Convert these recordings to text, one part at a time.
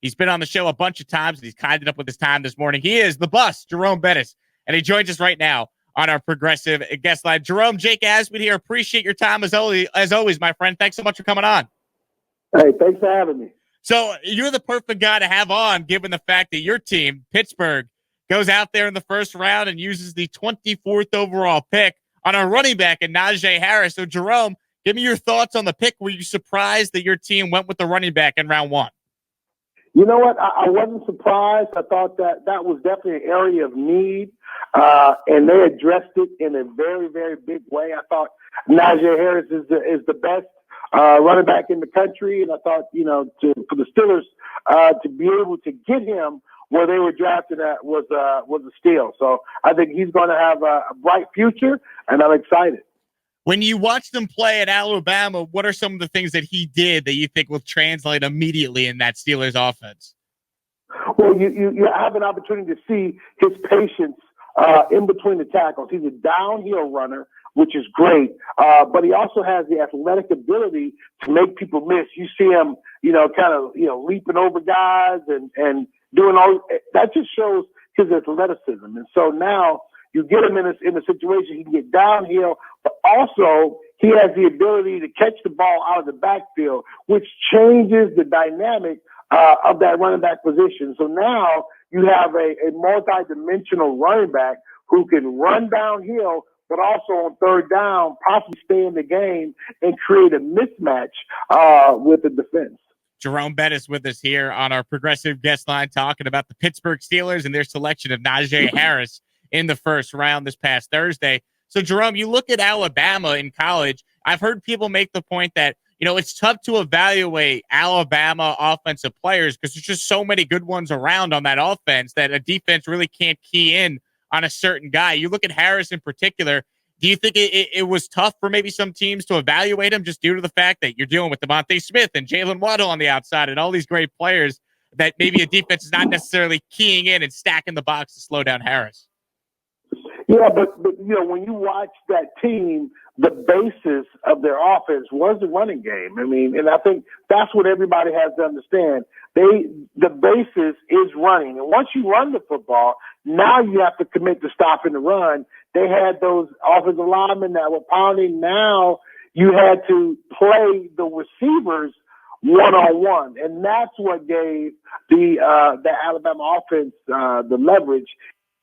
He's been on the show a bunch of times, and he's kinded up with his time this morning. He is the bus, Jerome Bettis, and he joins us right now on our progressive guest line. Jerome, Jake Asman here. Appreciate your time as always, my friend. Thanks so much for coming on. Hey, thanks for having me. So you're the perfect guy to have on, given the fact that your team, Pittsburgh, goes out there in the first round and uses the 24th overall pick on a running back in Najee Harris. So, Jerome, give me your thoughts on the pick. Were you surprised that your team went with the running back in round one? You know what? I wasn't surprised. I thought that was definitely an area of need, and they addressed it in a very, very big way. I thought Najee Harris is the best running back in the country, and I thought, for the Steelers to be able to get him where they were drafted at was a steal. So I think he's going to have a bright future, and I'm excited. When you watch them play at Alabama, what are some of the things that he did that you think will translate immediately in that Steelers offense? Well, you have an opportunity to see his patience in between the tackles. He's a downhill runner, which is great, but he also has the athletic ability to make people miss. You see him, leaping over guys and doing all that. Just shows his athleticism. And so now you get him in a situation he can get downhill, but also he has the ability to catch the ball out of the backfield, which changes the dynamic of that running back position. So now you have a multi-dimensional running back who can run downhill, but also on third down, possibly stay in the game and create a mismatch with the defense. Jerome Bettis with us here on our progressive guest line, talking about the Pittsburgh Steelers and their selection of Najee Harris in the first round this past Thursday. So, Jerome, you look at Alabama in college. I've heard people make the point that, it's tough to evaluate Alabama offensive players because there's just so many good ones around on that offense that a defense really can't key in on a certain guy. You look at Harris in particular. Do you think it was tough for maybe some teams to evaluate him just due to the fact that you're dealing with Devontae Smith and Jalen Waddle on the outside and all these great players that maybe a defense is not necessarily keying in and stacking the box to slow down Harris? Yeah, but when you watch that team, the basis of their offense was the running game. I mean, and I think that's what everybody has to understand. The basis is running. And once you run the football, now you have to commit to stopping the run. They had those offensive linemen that were pounding. Now you had to play the receivers one-on-one. And that's what gave the Alabama offense the leverage.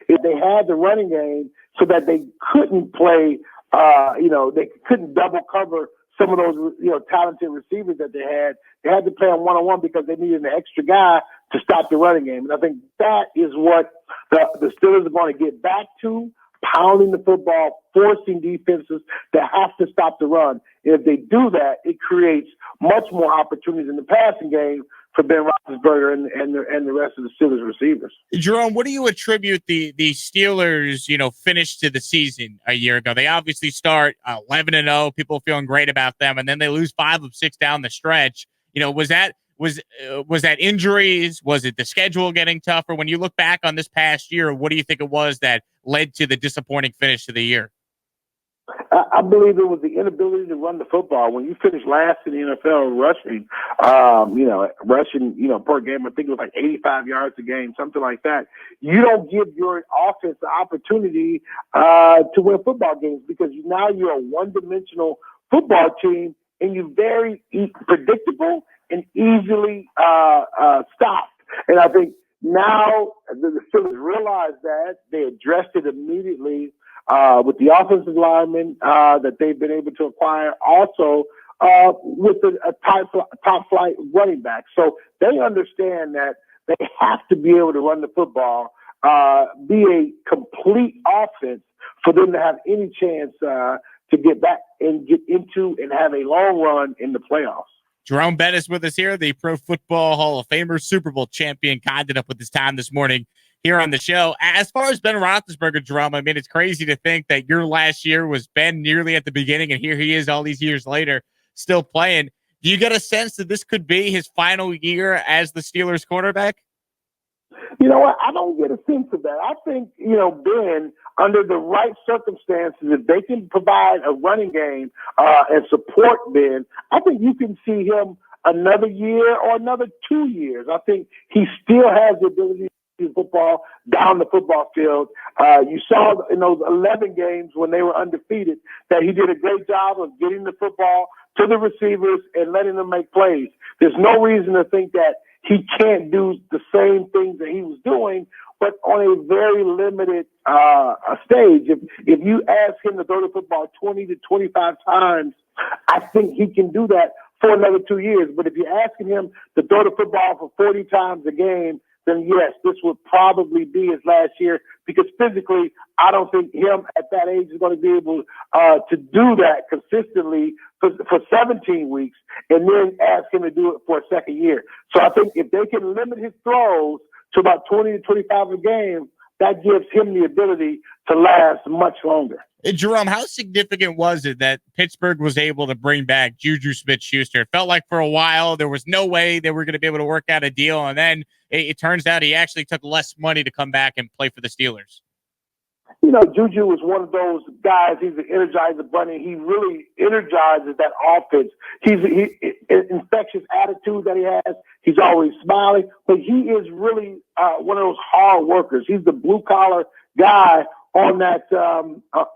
They had the running game so that they couldn't play, they couldn't double cover some of those, talented receivers that they had. They had to play on one-on-one because they needed an extra guy to stop the running game. And I think that is what the Steelers are going to get back to, pounding the football, forcing defenses to have to stop the run. And if they do that, it creates much more opportunities in the passing game for Ben Roethlisberger and the rest of the Steelers receivers. Jerome, what do you attribute the Steelers, finish to the season a year ago? They obviously start 11-0, people feeling great about them, and then they lose 5 of 6 down the stretch. Was that injuries? Was it the schedule getting tougher? When you look back on this past year, what do you think it was that led to the disappointing finish to the year? I believe it was the inability to run the football. When you finish last in the NFL rushing, per game, I think it was like 85 yards a game, something like that. You don't give your offense the opportunity to win football games because now you're a one-dimensional football team and you're very predictable and easily stopped. And I think now the Steelers realize that. They addressed it immediately with the offensive linemen that they've been able to acquire, also with a top flight running back. So they understand that they have to be able to run the football, be a complete offense for them to have any chance to get back and get into and have a long run in the playoffs. Jerome Bettis with us here, the Pro Football Hall of Famer, Super Bowl champion, kinded up with his time this morning here on the show. As far as Ben Roethlisberger, Jerome, I mean, it's crazy to think that your last year was Ben nearly at the beginning, and here he is all these years later still playing. Do you get a sense that this could be his final year as the Steelers quarterback? You know what? I don't get a sense of that. I think, Ben, under the right circumstances, if they can provide a running game and support Ben, I think you can see him another year or another 2 years. I think he still has the ability to do football down the football field. You saw in those 11 games when they were undefeated that he did a great job of getting the football to the receivers and letting them make plays. There's no reason to think that he can't do the same things that he was doing, but on a very limited stage. If you ask him to throw the football 20 to 25 times, I think he can do that for another 2 years. But if you're asking him to throw the football for 40 times a game, then yes, this would probably be his last year, because physically, I don't think him at that age is going to be able to do that consistently for 17 weeks and then ask him to do it for a second year. So I think if they can limit his throws to about 20 to 25 a game, that gives him the ability to last much longer. Jerome, how significant was it that Pittsburgh was able to bring back Juju Smith-Schuster? It felt like for a while there was no way they were going to be able to work out a deal, and then it turns out he actually took less money to come back and play for the Steelers. You know, Juju was one of those guys. He's an energizer bunny. He really energizes that offense. He's an infectious attitude that he has. He's always smiling, but he is really one of those hard workers. He's the blue collar guy on that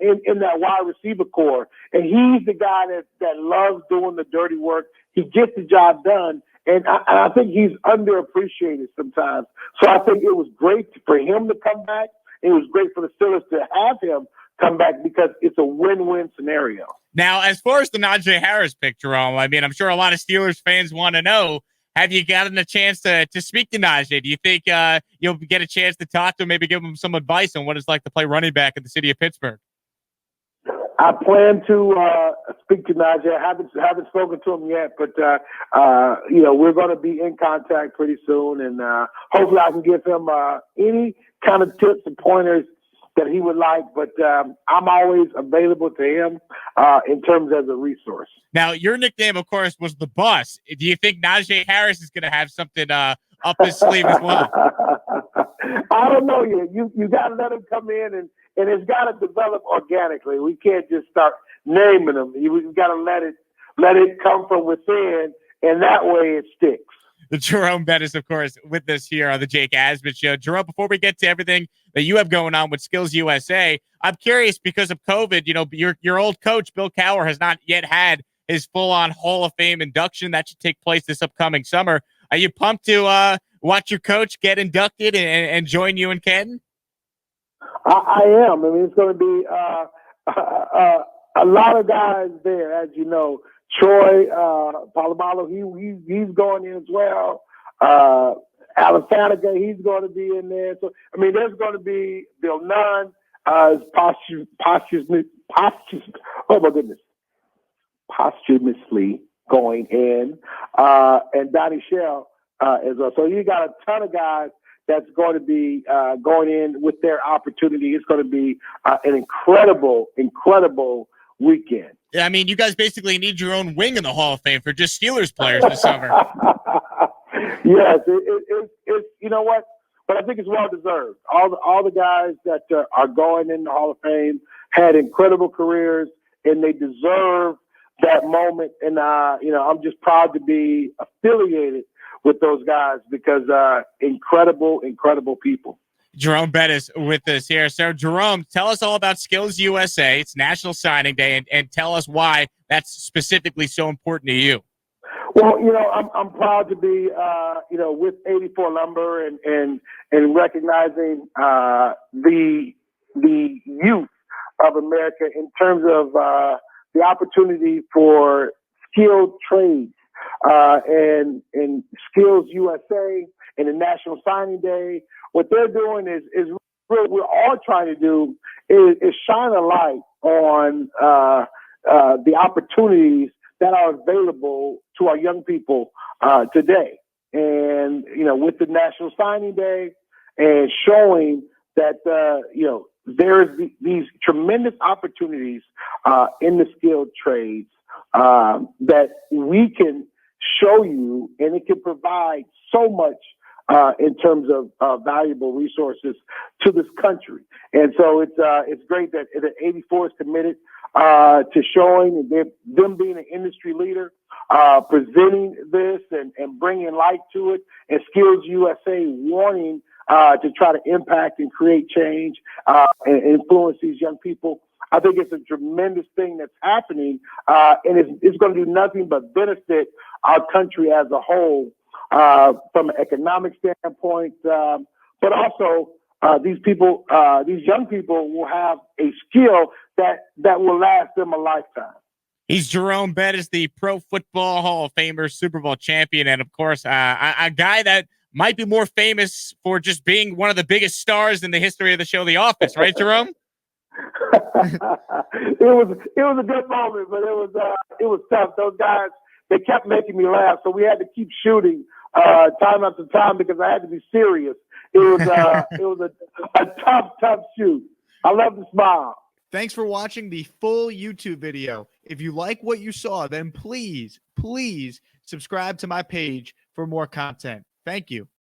in that wide receiver core, and he's the guy that loves doing the dirty work. He gets the job done, and I think he's underappreciated sometimes. So I think it was great for him to come back. It was great for the Steelers to have him come back because it's a win-win scenario. Now, as far as the Najee Harris pick, Jerome, I mean, I'm sure a lot of Steelers fans want to know, have you gotten a chance to speak to Najee? Do you think you'll get a chance to talk to him, maybe give him some advice on what it's like to play running back in the city of Pittsburgh? I plan to speak to Najee. I haven't spoken to him yet, but we're going to be in contact pretty soon, and hopefully I can give him any kind of tips and pointers that he would like. But I'm always available to him in terms of a resource. Now, your nickname, of course, was the Bus. Do you think Najee Harris is going to have something up his sleeve as well? I don't know yet. You got to let him come in, and it's got to develop organically. We can't just start naming them. We've got to let it come from within, and that way it sticks. The Jerome Bettis, of course, with us here on the Jake Asman Show. Jerome, before we get to everything that you have going on with Skills USA, I'm curious because of COVID. You know, your old coach Bill Cowher has not yet had his full-on Hall of Fame induction. That should take place this upcoming summer. Are you pumped to watch your coach get inducted and join you in Canton? I am. I mean, it's going to be a lot of guys there, as you know. Troy Polamalu, he's going in as well. Alan Fanaga, he's going to be in there. So, I mean, there's going to be Bill Nunn, posthumously going in, and Donnie Shell as well. So you got a ton of guys that's going to be going in with their opportunity. It's going to be an incredible weekend. Yeah, I mean, you guys basically need your own wing in the Hall of Fame for just Steelers players this summer. Yes, it's you know what? But I think it's well deserved. All the guys that are going in the Hall of Fame had incredible careers, and they deserve that moment. And I'm just proud to be affiliated with those guys because incredible people. Jerome Bettis with us here. So, Jerome, tell us all about Skills USA. It's National Signing Day, and tell us why that's specifically so important to you. Well, I'm proud to be, with 84 Lumber and recognizing the youth of America in terms of the opportunity for skilled trades and Skills USA and the National Signing Day. What they're doing is really, we're all trying to do is shine a light on the opportunities that are available to our young people today. And, with the National Signing Day and showing that, there's these tremendous opportunities in the skilled trades that we can show you, and it can provide so much in terms of valuable resources to this country. And so it's great that 84 is committed to showing them being an industry leader, presenting this and bringing light to it, and Skills USA wanting to try to impact and create change and influence these young people. I think it's a tremendous thing that's happening, and it's going to do nothing but benefit our country as a whole from an economic standpoint, but also these young people will have a skill that will last them a lifetime. He's Jerome Bettis, the Pro Football Hall of Famer, Super Bowl champion, and of course, a guy that might be more famous for just being one of the biggest stars in the history of the show The Office, right, Jerome? It was a good moment, but it was tough. Those guys, they kept making me laugh, so we had to keep shooting time after time because I had to be serious. It was a tough shoot. I love to smile. Thanks for watching the full YouTube video. If you like what you saw, then please subscribe to my page for more content. Thank you.